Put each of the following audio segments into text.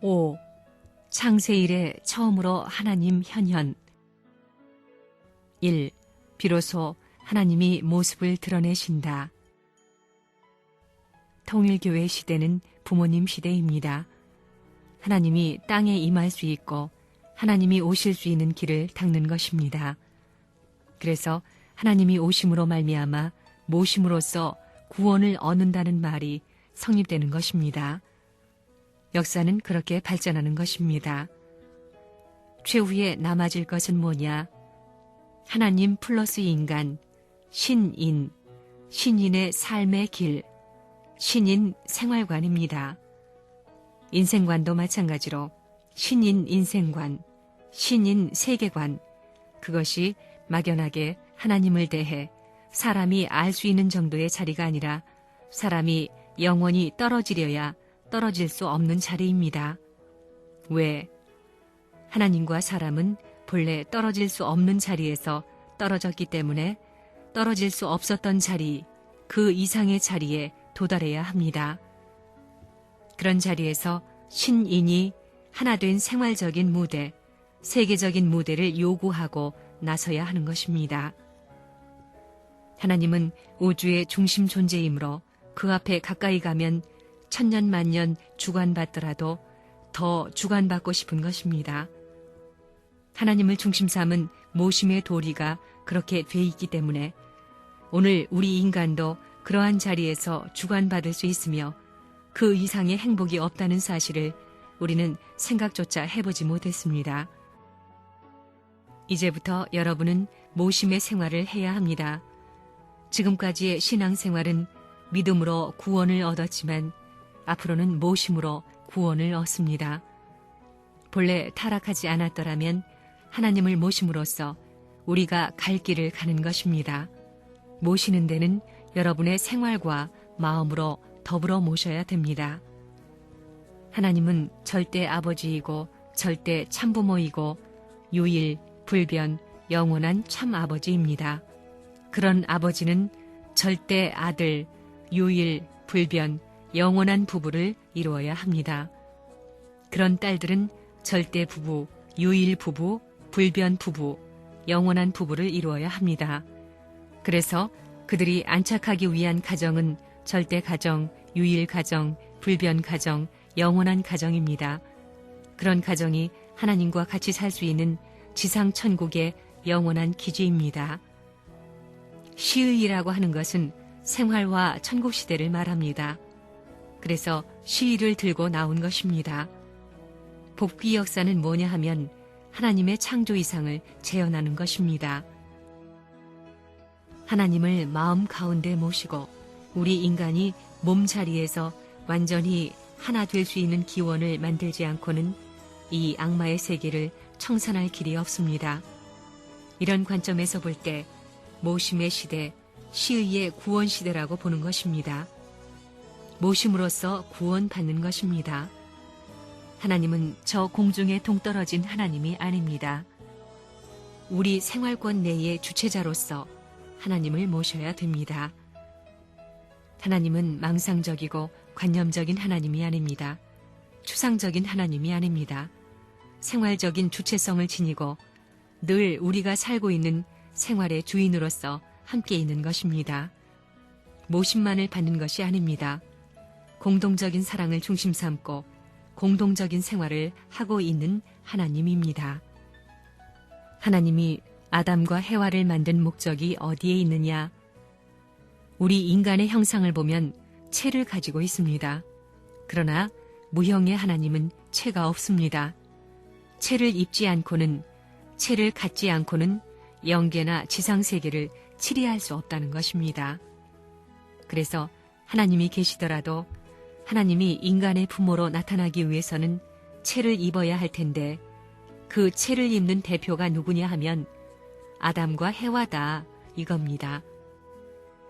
5. 창세 이래 처음으로 하나님 현현. 1. 비로소 하나님이 모습을 드러내신다. 통일교회 시대는 부모님 시대입니다. 하나님이 땅에 임할 수 있고 하나님이 오실 수 있는 길을 닦는 것입니다. 그래서 하나님이 오심으로 말미암아 모심으로써 구원을 얻는다는 말이 성립되는 것입니다. 역사는 그렇게 발전하는 것입니다. 최후에 남아질 것은 뭐냐? 하나님 플러스 인간, 신인, 신인의 삶의 길, 신인 생활관입니다. 인생관도 마찬가지로 신인 인생관, 신인 세계관, 그것이 막연하게 하나님을 대해 사람이 알 수 있는 정도의 자리가 아니라 사람이 영원히 떨어지려야 떨어질 수 없는 자리입니다. 왜? 하나님과 사람은 본래 떨어질 수 없는 자리에서 떨어졌기 때문에 떨어질 수 없었던 자리, 그 이상의 자리에 도달해야 합니다. 그런 자리에서 신인이 하나 된 생활적인 무대, 세계적인 무대를 요구하고 나서야 하는 것입니다. 하나님은 우주의 중심 존재이므로 그 앞에 가까이 가면 천년 만년 주관받더라도 더 주관받고 싶은 것입니다. 하나님을 중심 삼은 모심의 도리가 그렇게 돼 있기 때문에 오늘 우리 인간도 그러한 자리에서 주관받을 수 있으며 그 이상의 행복이 없다는 사실을 우리는 생각조차 해보지 못했습니다. 이제부터 여러분은 모심의 생활을 해야 합니다. 지금까지의 신앙생활은 믿음으로 구원을 얻었지만 앞으로는 모심으로 구원을 얻습니다. 본래 타락하지 않았더라면 하나님을 모심으로써 우리가 갈 길을 가는 것입니다. 모시는 데는 여러분의 생활과 마음으로 더불어 모셔야 됩니다. 하나님은 절대 아버지이고 절대 참부모이고 유일, 불변, 영원한 참 아버지입니다. 그런 아버지는 절대 아들, 유일, 불변, 영원한 부부를 이루어야 합니다. 그런 딸들은 절대 부부, 유일 부부, 불변 부부, 영원한 부부를 이루어야 합니다. 그래서 그들이 안착하기 위한 가정은 절대 가정, 유일 가정, 불변 가정, 영원한 가정입니다. 그런 가정이 하나님과 같이 살 수 있는 지상 천국의 영원한 기지입니다. 시의이라고 하는 것은 생활화 천국 시대를 말합니다. 그래서 시의를 들고 나온 것입니다. 복귀 역사는 뭐냐 하면 하나님의 창조 이상을 재현하는 것입니다. 하나님을 마음 가운데 모시고 우리 인간이 몸자리에서 완전히 하나 될 수 있는 기원을 만들지 않고는 이 악마의 세계를 청산할 길이 없습니다. 이런 관점에서 볼 때 모심의 시대, 시의의 구원 시대라고 보는 것입니다. 모심으로써 구원받는 것입니다. 하나님은 저 공중에 동떨어진 하나님이 아닙니다. 우리 생활권 내의 주체자로서 하나님을 모셔야 됩니다. 하나님은 망상적이고 관념적인 하나님이 아닙니다. 추상적인 하나님이 아닙니다. 생활적인 주체성을 지니고 늘 우리가 살고 있는 생활의 주인으로서 함께 있는 것입니다. 모심만을 받는 것이 아닙니다. 공동적인 사랑을 중심 삼고 공동적인 생활을 하고 있는 하나님입니다. 하나님이 아담과 해와를 만든 목적이 어디에 있느냐? 우리 인간의 형상을 보면 체를 가지고 있습니다. 그러나 무형의 하나님은 체가 없습니다. 체를 입지 않고는, 체를 갖지 않고는 영계나 지상세계를 치리할 수 없다는 것입니다. 그래서 하나님이 계시더라도 하나님이 인간의 부모로 나타나기 위해서는 체를 입어야 할 텐데 그 체를 입는 대표가 누구냐 하면 아담과 해와다 이겁니다.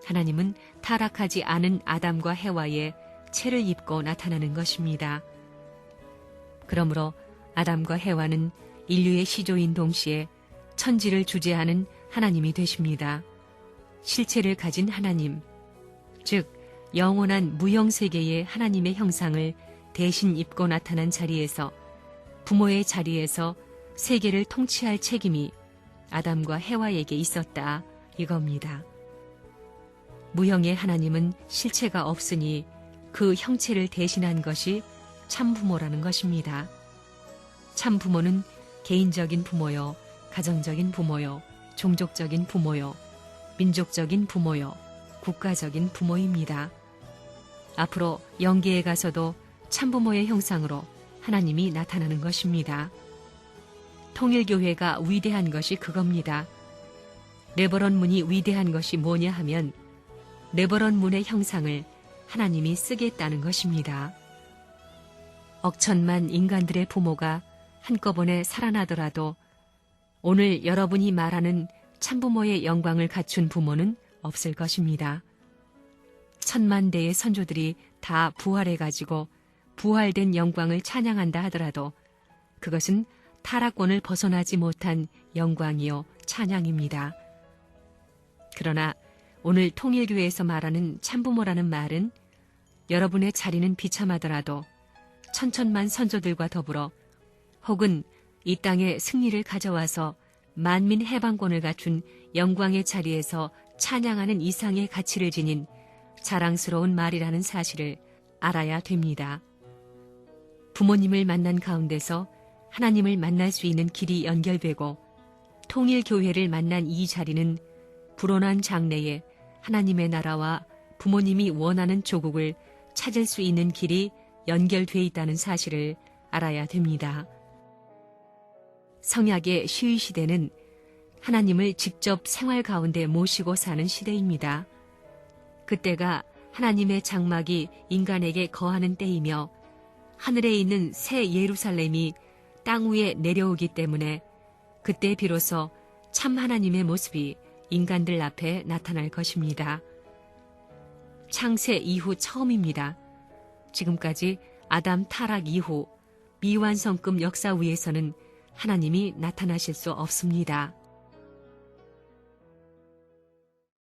하나님은 타락하지 않은 아담과 해와의 체를 입고 나타나는 것입니다. 그러므로 아담과 해와는 인류의 시조인 동시에 천지를 주재하는 하나님이 되십니다. 실체를 가진 하나님, 즉 영원한 무형세계의 하나님의 형상을 대신 입고 나타난 자리에서 부모의 자리에서 세계를 통치할 책임이 아담과 해와에게 있었다 이겁니다. 무형의 하나님은 실체가 없으니 그 형체를 대신한 것이 참부모라는 것입니다. 참부모는 개인적인 부모요, 가정적인 부모요, 종족적인 부모요, 민족적인 부모요, 국가적인 부모입니다. 앞으로 영계에 가서도 참부모의 형상으로 하나님이 나타나는 것입니다. 통일교회가 위대한 것이 그겁니다. 레버런 문이 위대한 것이 뭐냐 하면 레버런 문의 형상을 하나님이 쓰겠다는 것입니다. 억천만 인간들의 부모가 한꺼번에 살아나더라도 오늘 여러분이 말하는 참부모의 영광을 갖춘 부모는 없을 것입니다. 천만 대의 선조들이 다 부활해가지고 부활된 영광을 찬양한다 하더라도 그것은 타락권을 벗어나지 못한 영광이요 찬양입니다. 그러나 오늘 통일교회에서 말하는 참부모라는 말은 여러분의 자리는 비참하더라도 천천만 선조들과 더불어 혹은 이 땅에 승리를 가져와서 만민 해방권을 갖춘 영광의 자리에서 찬양하는 이상의 가치를 지닌 자랑스러운 말이라는 사실을 알아야 됩니다. 부모님을 만난 가운데서 하나님을 만날 수 있는 길이 연결되고 통일교회를 만난 이 자리는 불온한 장래에 하나님의 나라와 부모님이 원하는 조국을 찾을 수 있는 길이 연결돼 있다는 사실을 알아야 됩니다. 성약의 시위 시대는 하나님을 직접 생활 가운데 모시고 사는 시대입니다. 그때가 하나님의 장막이 인간에게 거하는 때이며 하늘에 있는 새 예루살렘이 땅 위에 내려오기 때문에 그때 비로소 참 하나님의 모습이 인간들 앞에 나타날 것입니다. 창세 이후 처음입니다. 지금까지 아담 타락 이후 미완성급 역사 위에서는 하나님이 나타나실 수 없습니다.